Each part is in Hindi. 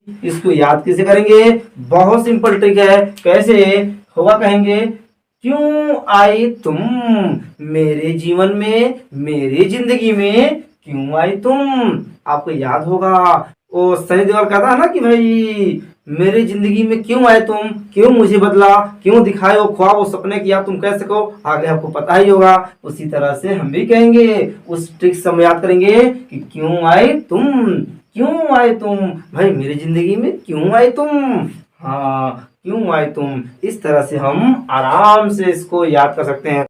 इसको याद कैसे करेंगे? बहुत सिंपल ट्रिक है। कैसे होगा कहेंगे, क्यों आए तुम मेरे जीवन में, मेरी जिंदगी में क्यों आए तुम। आपको याद होगा वो सनी देओल कहता है ना कि भाई मेरी जिंदगी में क्यों आए तुम, क्यों मुझे बदला, क्यों दिखाए वो ख्वाब वो सपने कि आप तुम कह सको। आगे आपको पता ही होगा। उसी तरह से हम भी कहेंगे, उस ट्रिक से हम याद करेंगे कि क्यों आए तुम, क्यों आए तुम भाई मेरी जिंदगी में, क्यों आए तुम। हाँ, क्यों आए तुम। इस तरह से हम आराम से इसको याद कर सकते हैं।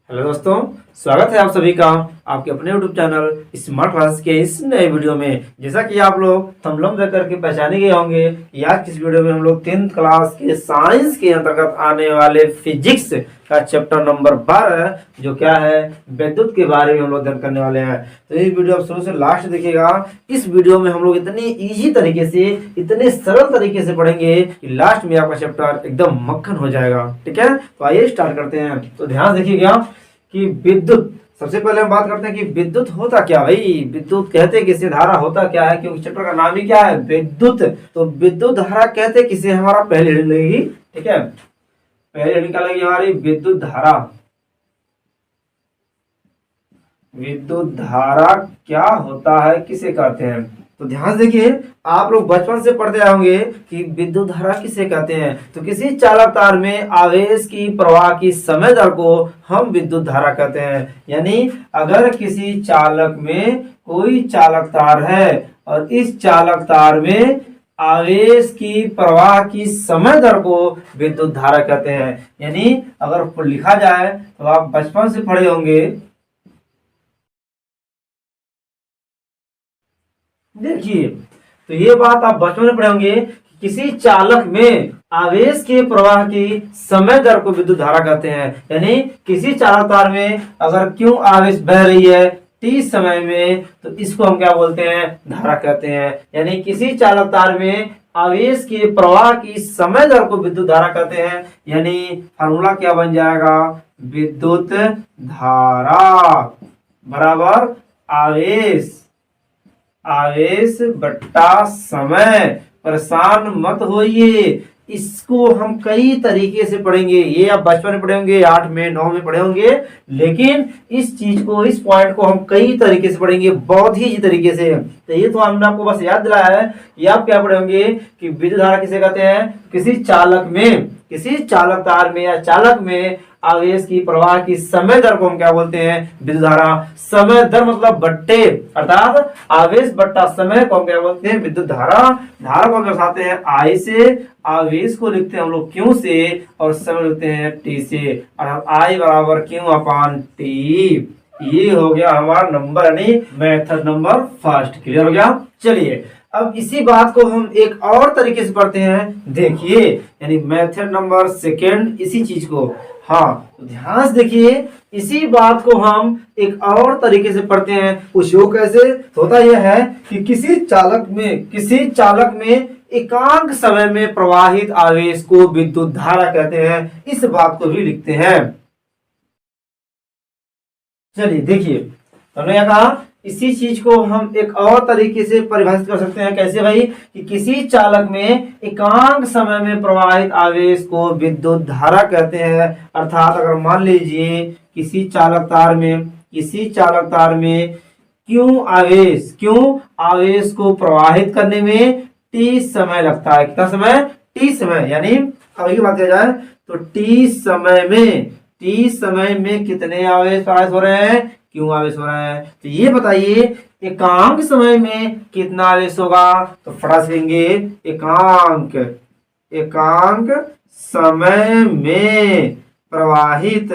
हेलो दोस्तों, स्वागत है आप सभी का आपके अपने YouTube चैनल स्मार्ट क्लास के इस नए वीडियो में। जैसा कि आप लोग थंबनेल देख करके पहचाने गए होंगे कि आज की इस वीडियो में हम लोग 10th क्लास के साइंस के अंतर्गत आने वाले फिजिक्स का चैप्टर नंबर 12 जो क्या है विद्युत के बारे में हम लोग अध्ययन करने वाले हैं। तो ये वीडियो आप शुरू से लास्ट देखिएगा। इस वीडियो में हम लोग इतनी इजी तरीके से, इतने सरल तरीके से पढ़ेंगे कि लास्ट में आपका चैप्टर एकदम मक्खन हो जाएगा। ठीक है, तो आइए स्टार्ट करते हैं। तो ध्यान देखिएगा कि विद्युत, सबसे पहले हम बात करते हैं कि विद्युत होता क्या भाई, विद्युत कहते किसे, धारा होता क्या है, क्योंकि चैप्टर का नाम ही क्या है विद्युत। तो विद्युत धारा कहते किसे, हमारा पहले हेडिंग लगेगी। ठीक है, पहले हेडिंग क्या लगेगी हमारी, विद्युत धारा। विद्युत धारा क्या होता है, किसे कहते हैं। तो ध्यान से देखिए, आप लोग बचपन से पढ़ते आए होंगे कि विद्युत धारा किसे कहते हैं। तो किसी चालक तार में आवेश की प्रवाह की समय दर को हम विद्युत धारा कहते हैं। यानी अगर किसी चालक में कोई चालक तार है और इस चालक तार में आवेश की प्रवाह की समय दर को विद्युत धारा कहते हैं। यानी अगर लिखा जाए तो आप बचपन से पढ़े होंगे, देखिए तो ये बात आप बचपन में पढ़े होंगे कि किसी चालक में आवेश के प्रवाह की समय दर को विद्युत धारा कहते हैं। यानी किसी चालक तार में अगर क्यों आवेश बह रही है t समय में, तो इसको हम क्या बोलते हैं, धारा कहते हैं। यानी किसी चालक तार में आवेश के प्रवाह की समय दर को विद्युत धारा कहते हैं। यानी फार्मूला क्या बन जाएगा, विद्युत धारा बराबर आवेश, आवेश बट्टा समय। परेशान मत होइए, इसको हम कई तरीके से पढ़ेंगे। ये आप बचपन में पढ़े होंगे, 8 में 9 में पढ़े होंगे, लेकिन इस चीज को, इस पॉइंट को हम कई तरीके से पढ़ेंगे, बहुत ही इजी तरीके से। तो ये तो हमने आपको बस याद दिलाया है। ये आप क्या पढ़े होंगे कि विद्युत धारा किसे कहते हैं, किसी चालक में, किसी चालक तार में या चालक में आवेश की प्रवाह की समय दर को हम क्या बोलते हैं, विद्युत धारा। समय दर मतलब बट्टे, अर्थात आवेश बट्टा समय को हम क्या बोलते हैं, विद्युत धारा। धारा को दर्शाते हैं आई से, आवेश को लिखते हैं हम लोग क्यू से, और समय लिखते हैं टी से, अर्थात आई बराबर क्यू अपान टी। ये हो गया हमारा नंबर, यानी मेथड नंबर फर्स्ट। क्लियर हो गया। चलिए अब इसी बात को हम एक और तरीके से पढ़ते हैं। देखिए, यानी मेथड नंबर सेकेंड इसी चीज को, हाँ तो ध्यान से देखिए, इसी बात को हम एक और तरीके से पढ़ते हैं। उस योग कैसे होता यह है कि किसी चालक में एकांक समय में प्रवाहित आवेश को विद्युत धारा कहते हैं। इस बात को भी लिखते हैं। चलिए देखिए, तो हमने कहा इसी चीज को हम एक और तरीके से परिभाषित कर सकते हैं। कैसे भाई, कि किसी चालक में एकांक समय में प्रवाहित आवेश को विद्युत धारा कहते हैं। अर्थात अगर मान लीजिए किसी चालक तार में क्यों आवेश को प्रवाहित करने में t समय लगता है। कितना समय, t समय। यानी अभी की बात किया जाए तो t समय में कितने आवेश प्रवाहित हो रहे हैं, क्यों आवेश हो रहा है। तो ये बताइए एकांक समय में कितना आवेश होगा। तो फटाफट से लेंगे, एकांक समय में प्रवाहित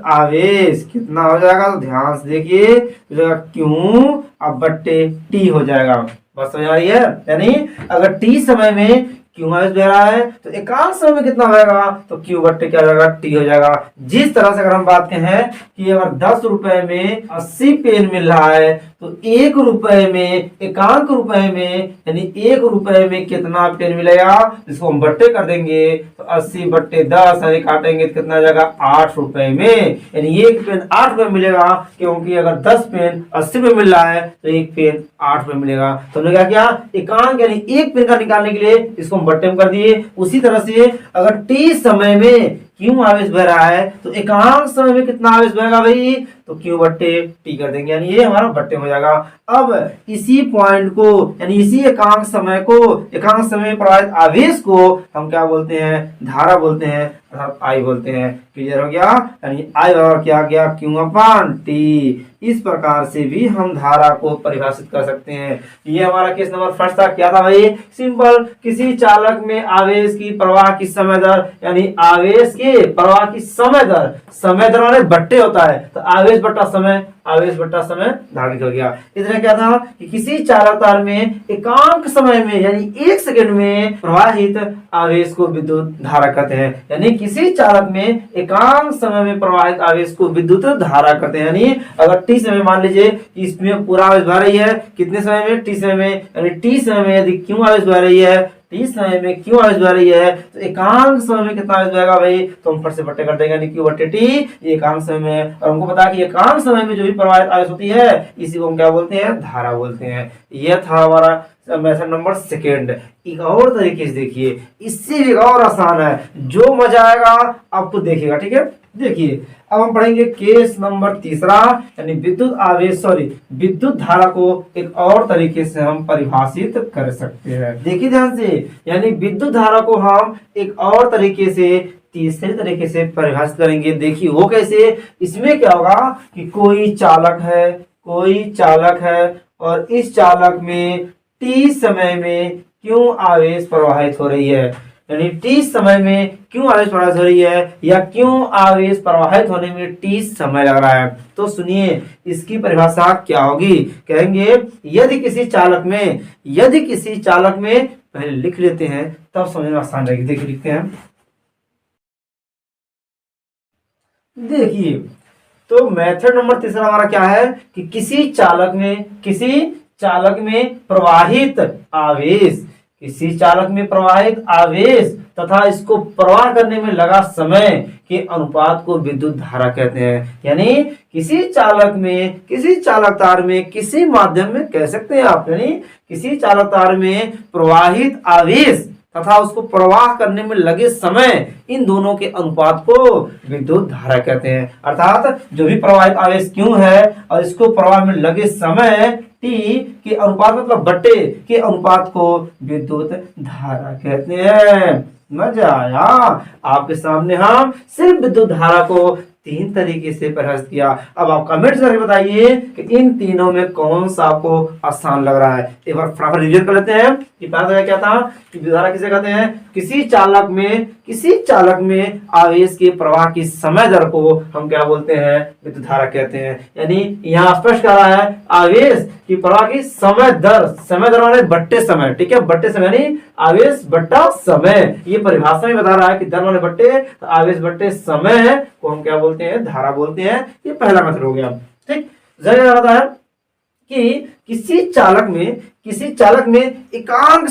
आवेश कितना हो जाएगा। तो ध्यान से देखिए, क्यों अब बट्टे टी हो जाएगा। बस समझ आ रही है। यानी अगर टी समय में क्यों आवेश बह रहा है तो एकांक समय में कितना होगा, तो क्यू बट्टे क्या हो जाएगा, टी हो जाएगा। जिस तरह से अगर हम बात करें कि अगर 10 रुपए में 80 पेन मिल रहा है तो 1 रुपए में, एकांक रुपए में, यानी 1 रुपए में कितना पेन मिलेगा, इसको हम बट्टे कर देंगे तो 80/10 यानी काटेंगे तो कितना जाएगा 8 रुपए में, यानी एक पेन 8 रुपए मिलेगा, क्योंकि अगर 10 पेन 80 रुपए मिल रहा है तो एक पेन 8 रुपए मिलेगा। तो हमने क्या किया, एकांक यानी एक पेन का निकालने के लिए इसको हम बट्टे में कर दिए। उसी तरह से अगर टी समय में क्यों आवेश बह रहा है तो एकांक समय में कितना आवेश बहेगा भाई, तो क्यू बट्टे टी कर देंगे, यानी ये हमारा बट्टे में हो जाएगा। अब इसी पॉइंट को यानी इसी एकांक समय को, एकांक समय में प्रवाहित आवेश को हम क्या बोलते हैं, धारा बोलते हैं, अर्थात आई बोलते हैं। क्लियर हो गया, यानी आई बराबर क्या गया, क्यू अपान टी। इस प्रकार से भी हम धारा को परिभाषित कर सकते हैं। ये हमारा केस नंबर फर्स्ट था। क्या था भाई, सिंपल, किसी चालक में आवेश की प्रवाह की समय दर, यानी आवेश के प्रवाह की समय दर, समय दर वाले बट्टे होता है, तो आवेश बट्टा समय, आवेश बट्टा समय धारा निकल गया। इधर क्या था कि किसी चालक तार में एकांक समय में यानी 1 सेकंड में प्रवाहित आवेश को विद्युत धारा कहते हैं, यानी किसी चालक में एकांक समय में प्रवाहित आवेश को विद्युत धारा कहते हैं। यानी अगर टी समय मान लीजिए इसमें पूरा आवेश बह रही है, कितने समय में, टी समय में, यानी टी समय में यदि क्यों आवेश बह रही है, टी समय में क्यों आवेश बह रही है, तो एकांक समय में कितना आवेश बहेगा भाई, तो हम फट से बट्टे कर देंगे, यानी क्यू बट्टे टी, ये एकांक समय में है। और हमको पता है कि एकांक समय में जो भी प्रवाहित आवेश होती है इसी को हम क्या बोलते हैं, धारा बोलते हैं। यह था हमारा मेथड नंबर सेकेंड। एक और तरीके से देखिए, इससे भी और आसान है, जो मजा आएगा आपको देखिएगा, ठीक है। देखिए अब हम पढ़ेंगे केस नंबर तीसरा, यानी विद्युत आवेश विद्युत धारा को एक और तरीके से हम परिभाषित कर सकते हैं। देखिए ध्यान से, यानी विद्युत धारा को हम एक और तरीके से, तीसरे तरीके से परिभाषित करेंगे। देखिए वो कैसे, इसमें क्या होगा कि कोई चालक है और इस चालक में टी समय में क्यों आवेश प्रवाहित हो रही है, यानी टी समय में क्यों आवेश प्रवाहित हो रही है, या क्यों आवेश प्रवाहित होने में टी समय लग रहा है। तो सुनिए इसकी परिभाषा क्या होगी, कहेंगे यदि किसी चालक में पहले लिख लेते हैं तब समझना आसान रहेगी। देखिए लिखते हैं, देखिए तो मेथड नंबर तीसरा हमारा क्या है कि किसी चालक में प्रवाहित आवेश तथा इसको प्रवाह करने में लगा समय के अनुपात को विद्युत धारा कहते हैं। यानी किसी चालक तार में, किसी माध्यम में कह सकते हैं आप, यानी किसी चालक तार में प्रवाहित आवेश तथा उसको प्रवाह करने में लगे समय, इन दोनों के अनुपात को विद्युत धारा कहते हैं। अर्थात जो भी प्रवाहित आवेश क्यों है और इसको प्रवाह में लगे समय टी के अनुपात, मतलब बट्टे के अनुपात को विद्युत धारा कहते हैं। मजा आया, आपके सामने हम सिर्फ विद्युत धारा को 3 तरीके से परिभाषित किया। अब आप कमेंट करके बताइए कि इन तीनों में कौन सा आपको आसान लग रहा है। एक बार फटाफट रिवीजन कर लेते हैं कि पहला क्या था कि विद्युत धारा किसे कहते हैं, किसी चालक में आवेश के प्रवाह की समय दर को हम क्या बोलते हैं, विद्युत धारा कहते हैं। यानी यहाँ स्पष्ट कर रहा है आवेश की प्रवाह की समय दर वाले बट्टे समय, ठीक है, बट्टे समय यानी आवेश बट्टा समय, ये परिभाषा में बता रहा है कि दर वाले बट्टे तो आवेश बट्टे समय को हम क्या बोलते हैं, धारा बोलते हैं। ये पहला मेथड हो गया, ठीक। जगह आता है कि किसी चालक में एकांक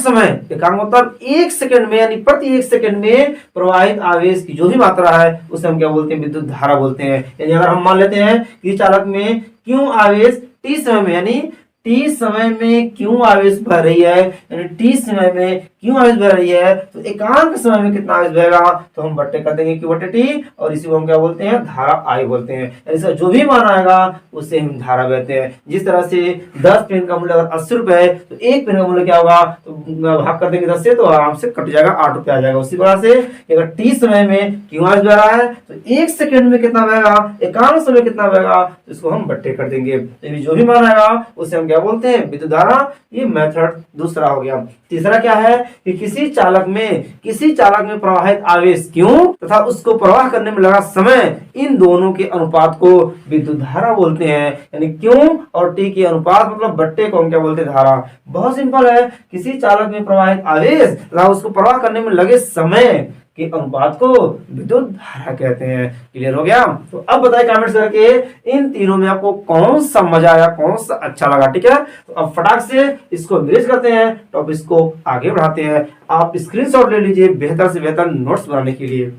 मतलब 1 सेकंड में, यानी प्रति 1 सेकंड में प्रवाहित आवेश की जो भी मात्रा है उसे हम क्या बोलते हैं, विद्युत धारा बोलते हैं। यानी अगर हम मान लेते हैं कि चालक में क्यों आवेश टी समय में, यानी टी समय में क्यों आवेश बह रही है, यानी टी समय में क्यों आवेश बह रही है, तो एकांक समय में कितना आवेश बहेगा, तो हम बट्टे कर देंगे क्यू बट्टे टी, और इसी को हम क्या बोलते हैं, धारा आई बोलते हैं। इसका जो भी मान आएगा उसे हम धारा कहते हैं। जिस तरह से 10 पेन का मूल्य अगर 80 रुपए है तो 1 पेन का मूल्य क्या होगा, तो भाग कर देंगे 10 से तो आराम से कट जाएगा, 8 रुपए आ जाएगा। उसी प्रकार से अगर टी समय में क्यों आवेश बह रहा है तो 1 सेकंड में कितना बहेगा, एकांक समय कितना बहेगा, तो इसको हम बट्टे कर देंगे। जो भी मान आएगा उसे हम क्या बोलते हैं, विद्युत धारा। ये मेथड दूसरा हो गया। तीसरा क्या है कि किसी चालक में प्रवाहित आवेश क्यों तथा उसको प्रवाह करने में लगा समय, इन दोनों के अनुपात को विद्युत धारा बोलते हैं। यानी क्यों और टी के अनुपात मतलब बट्टे को हम क्या बोलते हैं, धारा। बहुत सिंपल है, किसी चालक में प्रवाहित आवेश तथा उसको प्रवाह करने में लगे समय के अनुपात को विद्युत धारा कहते हैं। क्लियर हो गया? तो अब बताइए कमेंट्स करके इन तीनों में आपको कौन सा मजा आया, कौन सा अच्छा लगा। ठीक है, तो अब फटाक से इसको मेज करते हैं, तो अब इसको आगे बढ़ाते हैं। आप स्क्रीनशॉट ले लीजिए बेहतर से बेहतर नोट्स बनाने के लिए।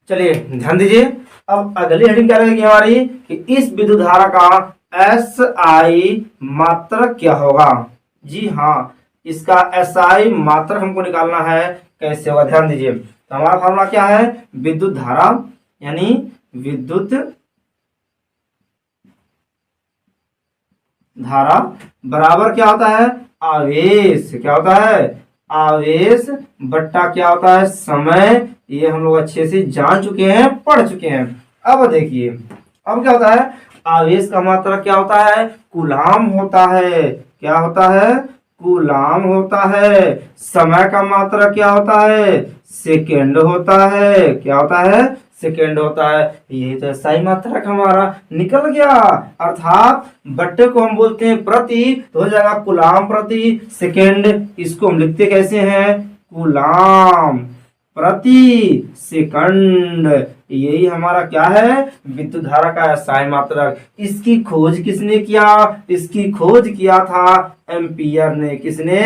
चलिए ध्यान दीजिए, अब अगली हेडिंग क्या रहेगी हमारी कि इस विद्युत धारा का SI मात्रक क्या होगा। जी हाँ, इसका SI मात्रक हमको निकालना है। कैसे होगा ध्यान दीजिए, तो हमारा फॉर्मूला क्या है, विद्युत धारा यानी विद्युत धारा बराबर क्या होता है, आवेश। क्या होता है, आवेश बट्टा क्या होता है, समय। ये हम लोग अच्छे से जान चुके हैं, पढ़ चुके हैं। अब देखिए, अब क्या होता है, आवेश का मात्रक क्या होता है, कूलाम होता है। क्या होता है, कूलाम होता है। समय का मात्रक क्या होता है, सेकेंड होता है। क्या होता है, सेकेंड होता है। ये तो सही मात्रक हमारा निकल गया। अर्थात बट्टे को हम बोलते हैं प्रति, तो हो जाएगा कूलाम प्रति सेकेंड। इसको हम लिखते कैसे हैं, कूलाम प्रति सेकंड। यही हमारा क्या है, विद्युत धारा का SI मात्रक। इसकी खोज किसने किया, इसकी खोज किया था एम्पियर ने। किसने,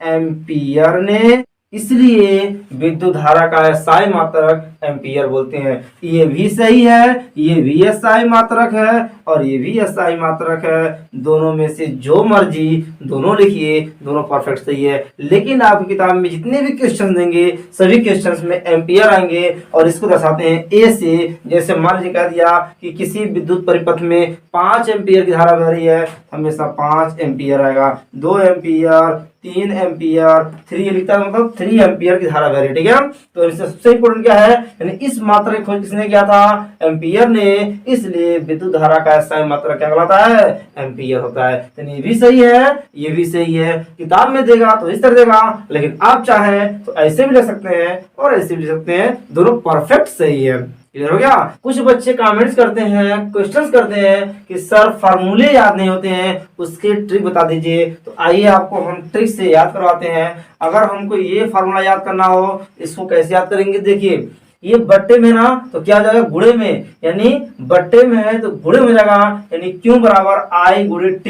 एम्पियर ने। इसलिए विद्युत धारा का SI मात्रक एम्पियर बोलते हैं। ये भी सही है, ये भी SI मात्रक है और ये भी SI मात्रक है। दोनों में से जो मर्जी दोनों लिखिए, दोनों परफेक्ट सही है। लेकिन आपकी किताब में जितने भी क्वेश्चन देंगे सभी क्वेश्चन में एम्पियर आएंगे और इसको दर्शाते हैं ए से। जैसे मान लीजिए कह दिया कि किसी विद्युत परिपथ में 5 एम्पियर की धारा बह रही है, हमेशा 5 एम्पियर आएगा। 2 एम्पियर, 3 एम्पियर, 3 लिखता है मतलब 3 एम्पियर की धारा बह रही है। ठीक है, तो इससे सबसे इंपोर्टेंट क्या है, यानी इस मात्रा की खोज किसने किया था, एम्पियर ने। इसलिए विद्युत धारा का SI मात्रा क्या कहलाता है, एम्पियर होता है। तो ये भी सही है, ये भी सही है। किताब में देगा तो इस तरह देगा, लेकिन आप चाहें तो ऐसे भी लिख सकते हैं और ऐसे भी लिख सकते हैं, दोनों परफेक्ट सही है। क्लियर हो गया? कुछ बच्चे कमेंट्स करते हैं, क्वेश्चंस करते हैं कि सर फार्मूले याद नहीं होते हैं, उसके ट्रिक बता दीजिए। तो आइए आपको हम ट्रिक से याद करवाते हैं। अगर हमको ये फार्मूला याद करना हो, इसको कैसे याद करेंगे, देखिए ये बट्टे में ना तो क्या हो जाएगा, गुणे में, यानी बट्टे में है तो गुणे में जाएगा, यानी Q बराबर I गुणे T।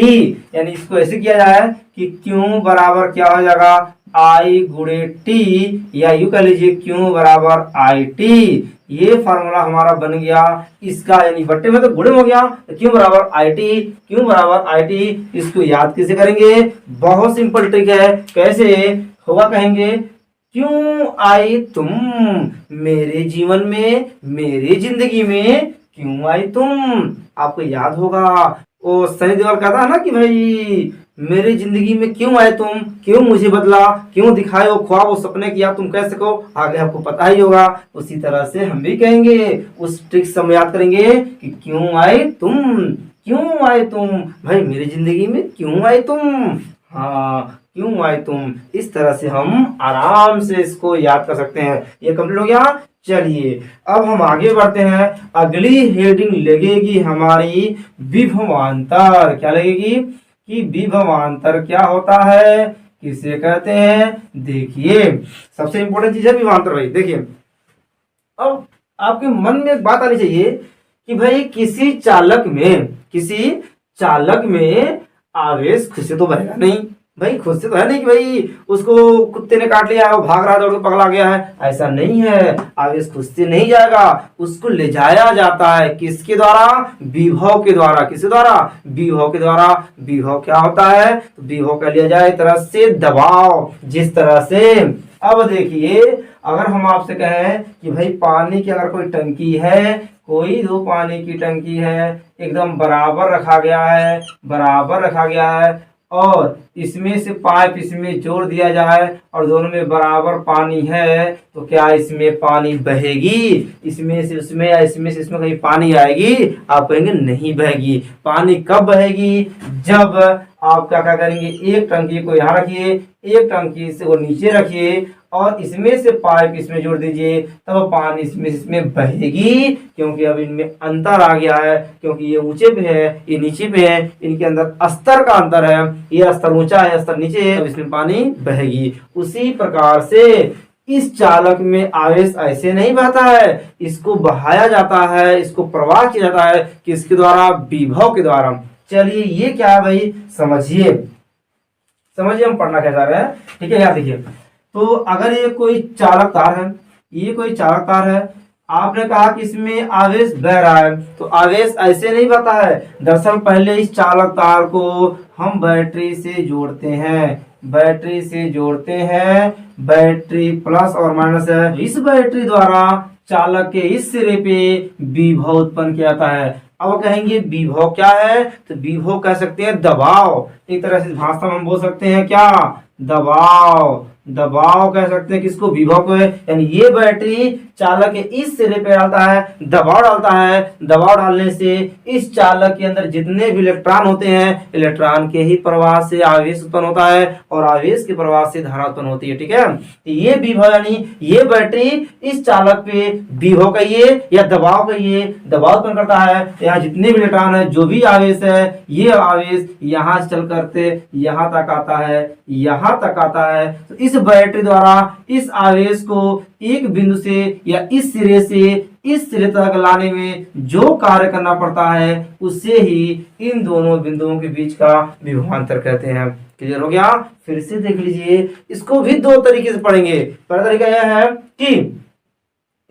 यानी इसको ऐसे किया जाए कि Q बराबर क्या हो जाएगा, I गुणे T, या यूं कह लीजिए Q बराबर IT। ये फार्मूला हमारा बन गया इसका, यानी बट्टे में तो गुणे हो गया, तो Q बराबर IT, Q बराबर IT। इसको याद कैसे करेंगे, बहुत सिंपल ट्रिक है। कैसे होगा कहेंगे, क्यों आई तुम मेरे जीवन में, मेरी जिंदगी में क्यों आई तुम। आपको याद होगा वो सनी देओल कहता है ना कि भाई मेरी जिंदगी में क्यों आए तुम, क्यों मुझे बदला, क्यों दिखाए वो ख्वाब वो सपने कि आप तुम कह सको। आगे आपको पता ही होगा। उसी तरह से हम भी कहेंगे, उस ट्रिक से हम याद करेंगे कि क्यों आए तुम, क्यों आए तुम, भाई मेरी जिंदगी में क्यों आए तुम। हाँ, क्यों आए तुम। इस तरह से हम आराम से इसको याद कर सकते हैं। ये कंप्लीट हो गया। चलिए अब हम आगे बढ़ते हैं। अगली हेडिंग लगेगी हमारी विभवांतर। क्या लगेगी कि विभवांतर क्या होता है, किसे कहते हैं। देखिए सबसे इंपॉर्टेंट चीज है विभवांतर। भाई देखिए, अब आपके मन में एक बात आनी चाहिए कि भाई किसी चालक में आवेश खुद से तो बहेगा नहीं। भाई खुद से तो है नहीं कि भाई उसको कुत्ते ने काट लिया है, वो भाग रहा है, दौड़ के पगला गया है, ऐसा नहीं है। आवेश खुद से नहीं जाएगा, उसको ले जाया जाता है किसके द्वारा, विभव के द्वारा। किसके द्वारा, विभव के द्वारा। विभव क्या होता है, तो विभव का लिया जाए एक तरह से दबाव, जिस तरह से। अब देखिए अगर हम आपसे कहें कि भाई पानी की अगर कोई टंकी है, कोई दो पानी की टंकी है, एकदम बराबर रखा गया है, बराबर रखा गया है, और इसमें से पाइप इसमें जोड़ दिया जाए और दोनों में बराबर पानी है, तो क्या इसमें पानी बहेगी, इसमें से उसमें या इसमें से इसमें कहीं पानी आएगी। आप कहेंगे नहीं बहेगी। पानी कब बहेगी, जब आप क्या क्या करेंगे, एक टंकी को यहाँ रखिए, एक टंकी से वो नीचे रखिए और इसमें से पाइप इसमें जोड़ दीजिए, तब पानी इसमें बहेगी। क्योंकि अब इनमें अंतर आ गया है, क्योंकि ये ऊंचे पे है, ये नीचे पे है, इनके अंदर स्तर का अंतर है, ये स्तर ऊंचा है, स्तर नीचे है, अब इसमें पानी बहेगी। उसी प्रकार से इस चालक में आवेश ऐसे नहीं बहता है, इसको बहाया जाता है, इसको प्रवाह किया जाता है किसके द्वारा? विभव के द्वारा। चलिए ये क्या है भाई, समझिए समझिए हम पढ़ना क्या चाह रहे हैं। ठीक है, यहाँ देखिए, तो अगर ये कोई चालक तार है, ये कोई चालक तार है, आपने कहा कि इसमें आवेश बह रहा है, तो आवेश ऐसे नहीं बहता है। दरअसल पहले इस चालक तार को हम बैटरी से जोड़ते हैं, बैटरी से जोड़ते हैं, बैटरी प्लस और माइनस है, इस बैटरी द्वारा चालक के इस सिरे पे विभव उत्पन्न किया जाता है। अब कहेंगे विभव क्या है, तो विभव कह सकते हैं दबाव, एक तरह से भाषा में हम बोल सकते हैं क्या? दबाव। दबाव कह सकते हैं किसको? विभव को है। यानी ये बैटरी चालक के इस सिरे पे डालता है, दबाव डालता है, दबाव डालने से इस चालक के अंदर जितने भी इलेक्ट्रॉन होते हैं, इलेक्ट्रॉन के ही प्रवाह से आवेश उत्पन्न होता है और आवेश के प्रवाह से धारा उत्पन्न होती है। ठीक है, तो ये विभव यानी ये बैटरी इस चालक पे विभव कहिए या दबाव कहिए, दबाव उत्पन्न करता है। यहाँ जितने भी इलेक्ट्रॉन है, जो भी आवेश है, ये आवेश यहाँ से चल करते यहाँ तक आता है, यहाँ तक आता है। तो इस बैटरी द्वारा इस आवेश को एक बिंदु से या इस सिरे से इस सिरे तक लाने में जो कार्य करना पड़ता है, उससे ही इन दोनों बिंदुओं के बीच का विभवांतर कहते हैं। क्लियर हो गया? फिर से देख लीजिए, इसको भी दो तरीके से पढ़ेंगे। पहला तरीका यह है कि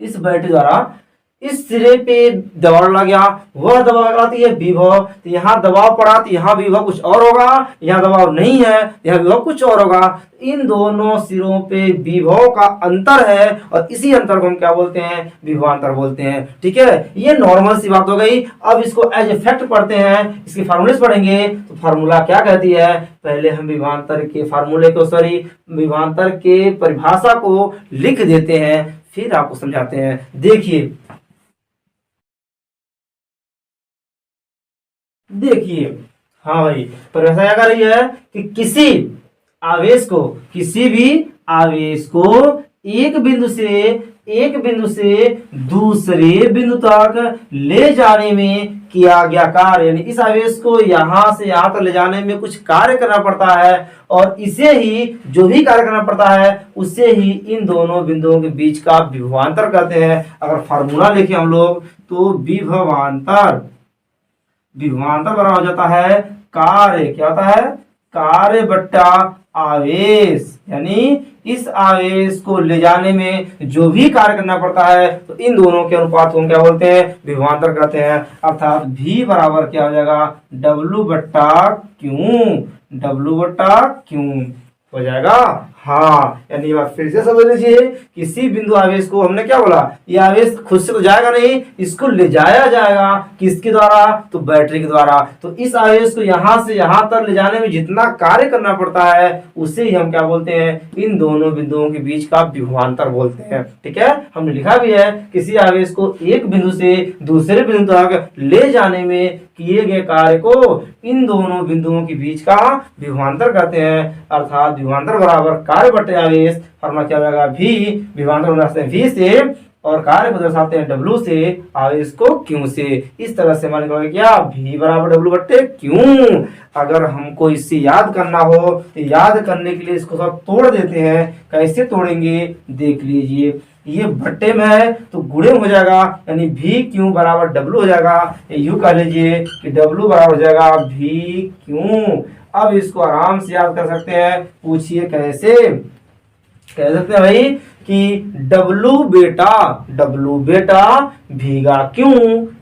इस बैटरी द्वारा इस सिरे पे दबाव डाला गया, वह दबाव कहलाती है विभव। तो यहाँ दबाव पड़ा तो यहाँ विभव कुछ और होगा, यहाँ दबाव नहीं है यहाँ विभव कुछ और होगा। इन दोनों सिरों पे विभव का अंतर है और इसी अंतर को हम क्या बोलते हैं? विभवांतर बोलते हैं। ठीक है, ये नॉर्मल सी बात हो गई। अब इसको एज इफेक्ट पढ़ते हैं, इसके फार्मूले पढ़ेंगे। तो फार्मूला क्या कहती है? पहले हम विभवांतर के फार्मूले को विभवांतर के परिभाषा को लिख देते हैं, फिर आपको समझाते हैं। देखिए देखिए, हाँ भाई, परिभाषा क्या कर रही है कि किसी आवेश को, किसी भी आवेश को एक बिंदु से दूसरे बिंदु तक ले जाने में किया गया कार्य, यानी इस आवेश को यहां से यहां तक ले जाने में कुछ कार्य करना पड़ता है और इसे ही जो भी कार्य करना पड़ता है उससे ही इन दोनों बिंदुओं के बीच का विभवांतर कहते हैं। अगर फार्मूला लिखें हम लोग तो विभवांतर बराबर हो जाता है कार्य, क्या होता है? कार्य बट्टा आवेश, यानी इस आवेश को ले जाने में जो भी कार्य करना पड़ता है, तो इन दोनों के अनुपात को हम क्या बोलते हैं? विभवांतर कहते हैं। अर्थात V बराबर क्या हो जाएगा? W बट्टा क्यू हो जाएगा। हाँ, यानी बात फिर से समझ लीजिए, किसी बिंदु आवेश को हमने क्या बोला? ये आवेश खुद से तो जाएगा नहीं, इसको ले जाया जाएगा किसके द्वारा? तो बैटरी के द्वारा। तो इस आवेश को यहां से यहां तक ले जाने में जितना कार्य करना पड़ता है उसे ही हम क्या बोलते हैं? इन दोनों बिंदुओं के बीच का विभवांतर बोलते हैं। ठीक है, हमने लिखा भी है, किसी आवेश को एक बिंदु से दूसरे बिंदु तक ले जाने में किए गए कार्य को इन दोनों बिंदुओं के बीच का विभवांतर कहते हैं। अर्थात विभवांतर बराबर कार्य बटे आवेश, फॉर्मूला क्या होगा? भी विभवांतर बनाते हैं V से और कार्य को दर्शाते हैं W से, आवेश को Q से। इस तरह से मान लो क्या? V बराबर W बट्टे Q। अगर हमको इससे याद करना हो तो याद करने के लिए इसको सब तोड़ देते हैं। कैसे तोड़ेंगे देख लीजिए। ये बट्टे में है तो गुणे में हो जाएगा, यानी V Q बराबर W हो जाएगा। यू कह लीजिए कि W बराबर हो जाएगा V Q। अब इसको आराम से याद कर सकते हैं। पूछिए कैसे? कह सकते हैं भाई कि W बेटा भीगा क्यों,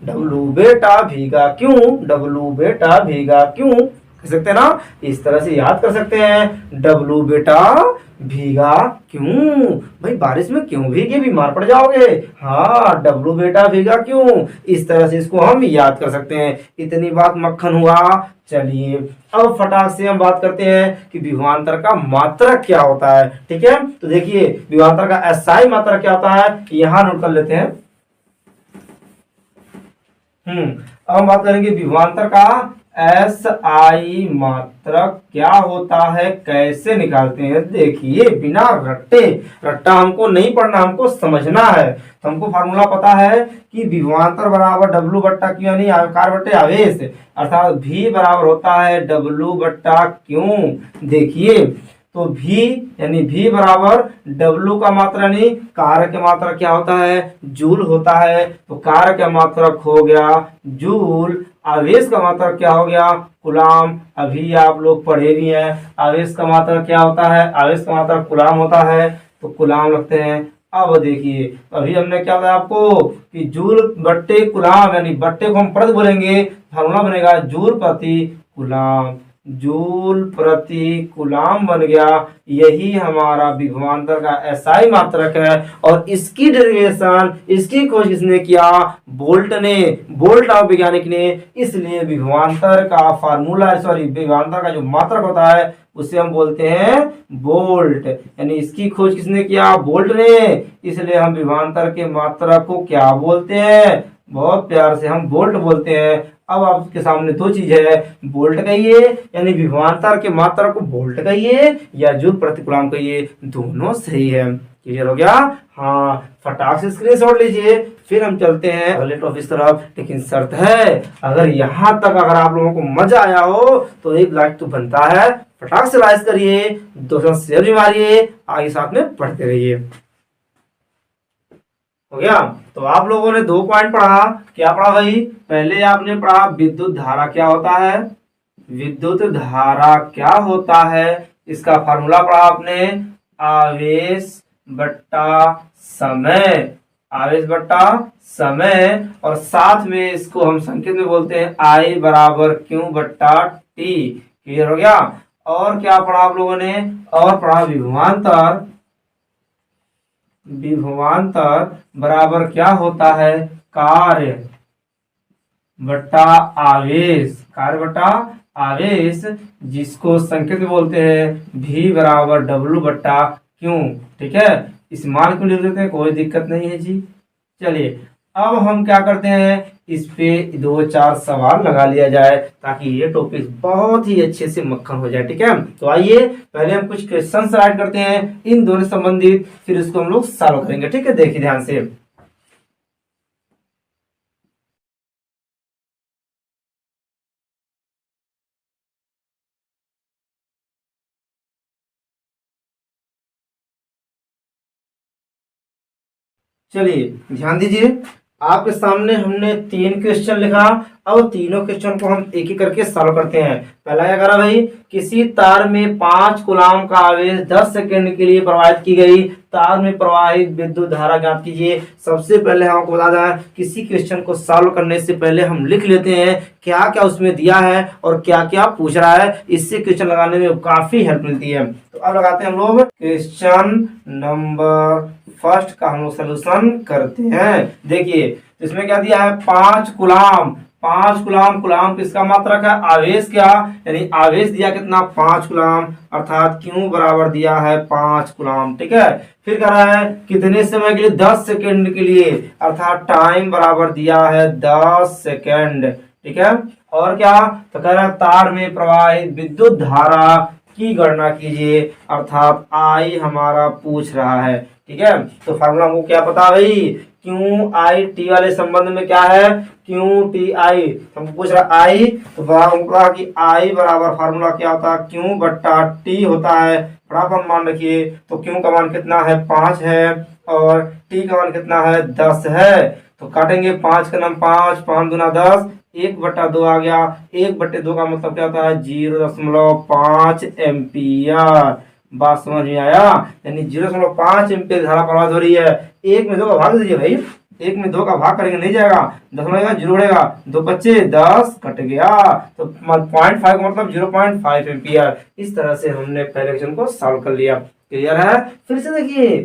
W बेटा भीगा क्यों, W बेटा भीगा क्यों, कह सकते हैं ना? इस तरह से याद कर सकते हैं। W बेटा भीगा क्यों? भाई बारिश में क्यों भीगे? बीमार पड़ जाओगे। हाँ, W बेटा भीगा क्यों? इस तरह से इसको हम याद कर सकते हैं। इतनी बात मक्खन हुआ। चलिए अब फटाक से हम बात करते हैं कि विभवांतर का मात्रक क्या होता है। ठीक है, तो देखिए विभवांतर का SI मात्रक क्या होता है, यहां नोट कर लेते हैं। अब हम बात करेंगे विभवांतर का SI मात्रक क्या होता है, कैसे निकालते हैं। देखिए बिना रट्टा हमको नहीं पढ़ना, हमको समझना है। तो हमको फार्मूला पता है कि विभवांतर बराबर W बट्टा Q, यानी कार्य बट्टे आवेश, अर्थात V बराबर होता है W बट्टा Q। देखिए तो V यानी V बराबर W का मात्रक यानी कार्य का मात्रक क्या होता है, जूल होता है। तो कार्य का मात्रक हो गया जूल, आवेश का मात्रक क्या हो गया, कूलाम। अभी आप लोग पढ़े भी हैं आवेश का मात्रक क्या होता है, आवेश का मात्रक कूलाम होता है, तो कूलाम लगते हैं। अब देखिए अभी हमने क्या बताया आपको कि जूल बट्टे कूलाम, यानी बट्टे को हम प्रति बोलेंगे, फार्मूला बनेगा जूल प्रति कूलाम, जूल प्रति कूलाम बन गया। यही हमारा विभवांतर का एसआई मात्रक है और इसकी डेरिवेशन, इसकी खोज किसने किया, बोल्ट ने, बोल्ट ऑफ वैज्ञानिक ने। इसलिए विभवांतर का फार्मूला, सॉरी विभवांतर का जो मात्रक होता है उसे हम बोलते हैं बोल्ट, यानी इसकी खोज किसने किया, बोल्ट ने। इसलिए हम विभवांतर के मात्रक को क्या बोलते हैं, बहुत प्यार से हम बोल्ट बोलते हैं। अब आपके सामने दो चीज है, बोल्ट कहिए यानी विभवांतर के मात्रक को बोल्ट कहिए या जूल प्रति कूलाम कहिए, दोनों सही है। क्लियर हो गया, हाँ फटाक से स्क्रीनशॉट लीजिए, फिर हम चलते हैं अगले टॉपिक की तरफ। लेकिन शर्त है, अगर यहाँ तक अगर आप लोगों को मजा आया हो तो एक लाइक तो बनता है, फटाक से लाइक करिए, दोस्तों शेयर भी मारिए, आगे साथ में पढ़ते रहिए। हो गया, तो आप लोगों ने 2 पॉइंट पढ़ा, क्या पढ़ा भाई, पहले आपने पढ़ा विद्युत धारा क्या होता है, विद्युत धारा क्या होता है, इसका फार्मूला पढ़ा आपने, आवेश बट्टा समय, आवेश बट्टा समय, और साथ में इसको हम संकेत में बोलते हैं आई बराबर क्यू बट्टा टी। क्लियर हो गया। और क्या पढ़ा आप लोगों ने, और पढ़ा विभवांतर, विभवांतर बराबर क्या होता है, कार्य बट्टा आवेश, कार्य बट्टा आवेश, जिसको संकेत में बोलते हैं V बराबर W बट्टा क्यू। ठीक है, इस मान को लिख देते हैं, कोई दिक्कत नहीं है जी। चलिए अब हम क्या करते हैं, इस पे 2-4 सवाल लगा लिया जाए ताकि ये टॉपिक बहुत ही अच्छे से मक्खन हो जाए। ठीक है, तो आइए पहले हम कुछ क्वेश्चन राइट करते हैं इन दोनों से संबंधित, फिर इसको हम लोग सॉल्व करेंगे। ठीक है, देखिए ध्यान से। चलिए ध्यान दीजिए, आपके सामने हमने 3 क्वेश्चन लिखा, अब तीनों क्वेश्चन को हम एक एक करके सॉल्व करते हैं। पहला क्या करा भाई, किसी तार में 5 कूलाम का आवेश 10 सेकंड के लिए प्रवाहित की गई, तार में प्रवाहित विद्युत धारा ज्ञात कीजिए। सबसे पहले हमको बता दें, किसी क्वेश्चन को सॉल्व करने से पहले हम लिख लेते हैं क्या क्या उसमें दिया है और क्या क्या पूछ रहा है, इससे क्वेश्चन लगाने में काफी हेल्प मिलती है। तो अब लगाते हैं हम लोग क्वेश्चन नंबर फर्स्ट का हम लोग सोल्यूशन करते हैं। देखिए इसमें क्या दिया है, 5 कूलाम, 5 कूलाम, कूलाम किसका मात्रक है, आवेश क्या, यानी आवेश दिया कितना, 5 कूलाम, अर्थात क्यू बराबर दिया है 5 कूलाम। ठीक है, फिर कह रहा है कितने समय के लिए, 10 सेकंड के लिए, अर्थात टाइम बराबर दिया है 10 सेकंड। ठीक है, और क्या, तो कह रहा है तार में प्रवाहित विद्युत धारा की गणना कीजिए, अर्थात आई हमारा पूछ रहा है। ठीक है, तो फार्मूला हमको क्या पता भाई, क्यू आई टी वाले संबंध में क्या है, क्यू टी आई, हमको पूछ रहा आई, तो हमको कि आई बराबर फार्मूला क्या होता है, क्यू बट्टा टी होता है। फटाफट मान रखिए, तो क्यू का मान कितना है, 5 है, और टी का मान कितना है, 10 है। तो काटेंगे 5 का नाम 5, 5 दूना 10, 1/2 आ गया, 1/2 का मतलब क्या होता है, 0.5 एम्पियर। बात समझ में आया, यानी 0.5 एम्पियर धारा प्रवाहित हो रही है। 1 में 2 का भाग दीजिए भाई, 1 में 2 का भाग करेंगे नहीं जाएगा, 10 रहेगा, 0 रहेगा, 2 बच्चे 10 कट गया, तो 0.5 का मतलब 0.5 एम्पियर। इस तरह से हमने पहले क्वेश्चन को सॉल्व कर लिया। क्लियर है, फिर से देखिए,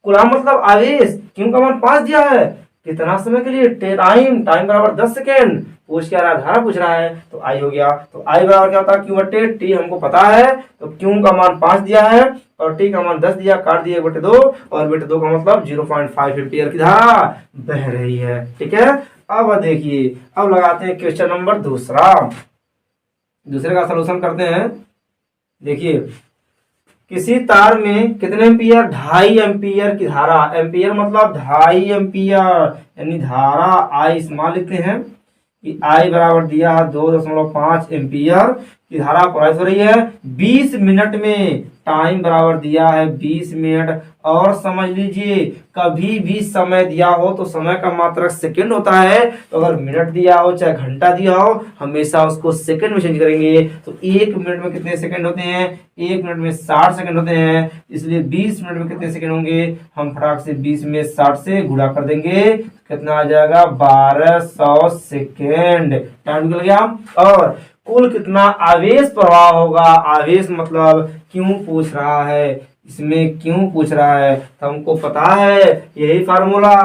कूलाम मतलब आवेश, क्यों का मान 5 दिया है, कितना समय के लिए, टाइम, टाइम बराबर 10 सेकेंड, पूछ क्या रहा है, धारा पूछ रहा है, तो आई हो गया। तो आई बराबर क्या होता है, क्यू बटे टी हमको पता है, तो क्यू का मान 5 दिया है और टी का मान 10 दिया, काट दिया 1/2, और 1/2 का मतलब 0.5 एम्पियर की धारा बह रही है। ठीक है, अब देखिए, अब लगाते हैं क्वेश्चन नंबर दूसरा, दूसरे का सलूशन करते हैं। देखिए किसी तार में कितने एम्पियर, 2.5 एम्पियर की धारा, एम्पियर मतलब 2.5 एम्पियर, यानी धारा आई, मान लिखते हैं कि आई बराबर दिया है 2.5 एम्पियर की धारा प्रवाहित हो रही है 20 मिनट में। टाइम बराबर दिया है 20 मिनट। और समझ लीजिए कभी भी समय दिया हो तो समय का मात्रक सेकंड होता है, तो अगर मिनट दिया हो चाहे घंटा दिया हो हमेशा उसको सेकंड में चेंज करेंगे। तो 1 मिनट में कितने सेकंड होते हैं? 1 मिनट में 60 सेकंड होते हैं, इसलिए 20 मिनट में कितने सेकंड होंगे? हम फटाक से 20 में 60 से गुणा कर देंगे, कितना आ जाएगा? 1200 सेकेंड। टाइम निकल गया। और कुल कितना आवेश प्रवाह होगा? आवेश मतलब क्यों पूछ रहा है, इसमें क्यों पूछ रहा है, तो हमको पता है यही फार्मूला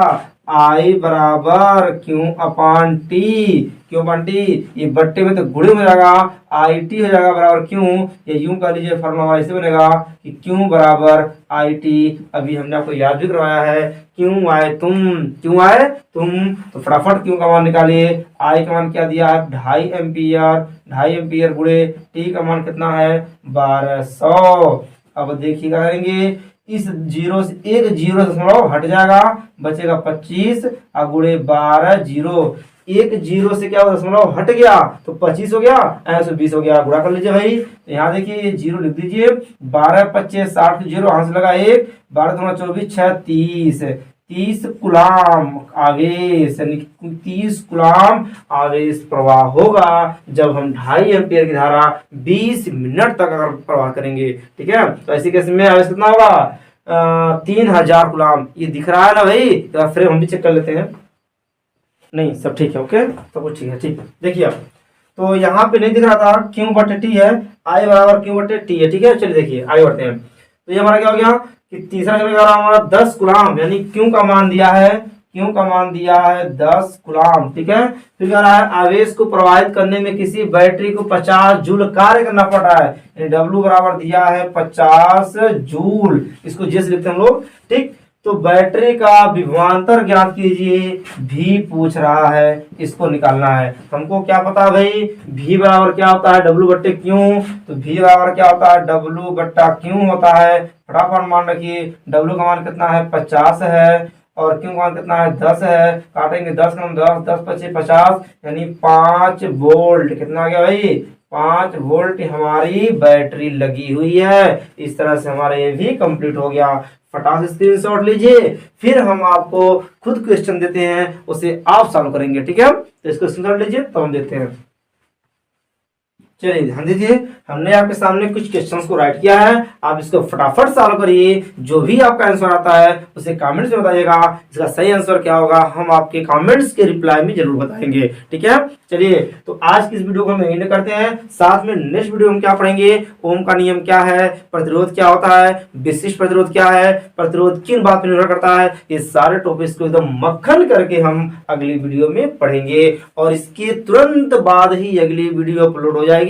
I बराबर क्यू अपान टी। क्यों अपान टी, ये बट्टे में तो गुणे में जाएगा, आई टी हो जाएगा बराबर क्यों, ये यूं कर लीजिए फार्मूला ऐसे बनेगा कि क्यों बराबर आई टी। अभी हमने आपको याद भी करवाया है, क्यों आए तुम, क्यों आए तुम, तो फटाफट क्यों का मान निकालिए। आई का मान क्या दिया है? 2.5 एम्पियर, 2.5 एम्पियर गुणे टी का मान कितना है? 1200। अब देखिएगा करेंगे, इस जीरो से एक जीरो दशमलव हट जाएगा, बचेगा 25 और गुणे 12 जीरो, एक जीरो से क्या दशमलव हट गया तो 25 हो गया, 120 हो गया। गुणा कर लीजिए भाई, यहाँ देखिए ये जीरो लिख दीजिए, 12 25 60 जीरो हाथ से लगा एक, 12 दूना 24 6 30, 30 कुलाम आवेश, यानी 30 कुलाम आवेश प्रवाह होगा जब हम 2.5 एम्पियर की धारा 20 मिनट तक अगर प्रवाह करेंगे। ठीक है, तो ऐसे केस में आवेश कितना होगा? 3000 कुलाम। ये दिख रहा है ना भाई? तो फ्रेम हम भी चेक कर लेते हैं। नहीं, सब ठीक है, ओके, सब कुछ ठीक है। ठीक है, देखिए आप, तो यहाँ पे नहीं दिख रहा था, क्यों बटे टी है, आई बराबर क्यों बटे टी है। ठीक है, चलिए देखिए आगे बढ़ते हैं। तो ये हमारा क्या हो गया कि तीसरा समीकरण हमारा 10 कुलाम, यानी क्यों का मान दिया है, क्यों का मान दिया है 10 कुलाम। ठीक है, फिर कह रहा है आवेश को प्रवाहित करने में किसी बैटरी को 50 जूल कार्य करना पड़ रहा है, यानी डब्ल्यू बराबर दिया है 50 जूल, इसको जैसे लिखते हैं हम लोग। ठीक, तो बैटरी का विभवांतर ज्ञात कीजिए, भी पूछ रहा है, इसको निकालना है। हमको क्या पता भाई, भी बराबर क्या होता है? डब्ल्यू बट्टे क्यों, तो भी बराबर क्या होता है? डब्ल्यू बट्टा क्यों होता है। फटाफट मान रखिए, डब्ल्यू का मान कितना है? 50 है, और क्यों का मान कितना है? 10 है। काटेंगे 10 का 10, 10 25 50, यानी 5 वोल्ट। कितना आ गया भाई? 5 वोल्ट हमारी बैटरी लगी हुई है। इस तरह से हमारा ये भी कंप्लीट हो गया। फटाफट स्क्रीनशॉट लीजिए, फिर हम आपको खुद क्वेश्चन देते हैं, उसे आप सॉल्व करेंगे। ठीक है, तो इसको स्क्रीनशॉट लीजिए तो हम देते हैं। चलिए ध्यान दीजिए, हमने आपके सामने कुछ क्वेश्चंस को राइट किया है, आप इसको फटाफट सॉल्व करिए। जो भी आपका आंसर आता है उसे कमेंट्स में बताइएगा, इसका सही आंसर क्या होगा हम आपके कमेंट्स के रिप्लाई में जरूर बताएंगे। ठीक है, चलिए तो आज की इस वीडियो को हम एंड करते हैं। साथ में नेक्स्ट वीडियो में क्या पढ़ेंगे, ओम का नियम क्या है, प्रतिरोध क्या होता है, विशिष्ट प्रतिरोध क्या है, प्रतिरोध किन बात पर निर्भर करता है, ये सारे टॉपिक्स को एकदम मक्खन करके हम अगली वीडियो में पढ़ेंगे। और इसके तुरंत बाद ही अगली वीडियो अपलोड हो जाएगी,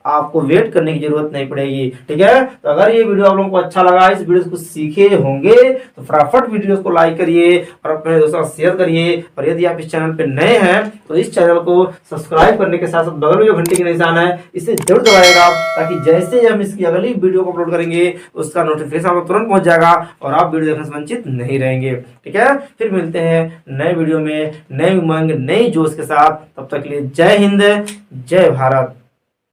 आपको वेट करने की जरूरत नहीं पड़ेगी। ठीक है, तो अगर ये वीडियो आप लोगों को अच्छा लगा, इस वीडियो को सीखे होंगे, तो फटाफट वीडियो को लाइक करिए और अपने दोस्तों को शेयर करिए। और यदि आप इस चैनल पे नए हैं तो इस चैनल को सब्सक्राइब करने के साथ साथ बगल में जो घंटी का निशान है इसे जरूर दबाइएगा, ताकि जैसे हम इसकी अगली वीडियो को अपलोड करेंगे उसका नोटिफिकेशन आपको तुरंत पहुंच जाएगा और आप वीडियो देखने से वंचित नहीं रहेंगे। ठीक है, फिर मिलते हैं नए वीडियो में, नई उमंग, नई जोश के साथ। तब तक के लिए जय हिंद, जय भारत।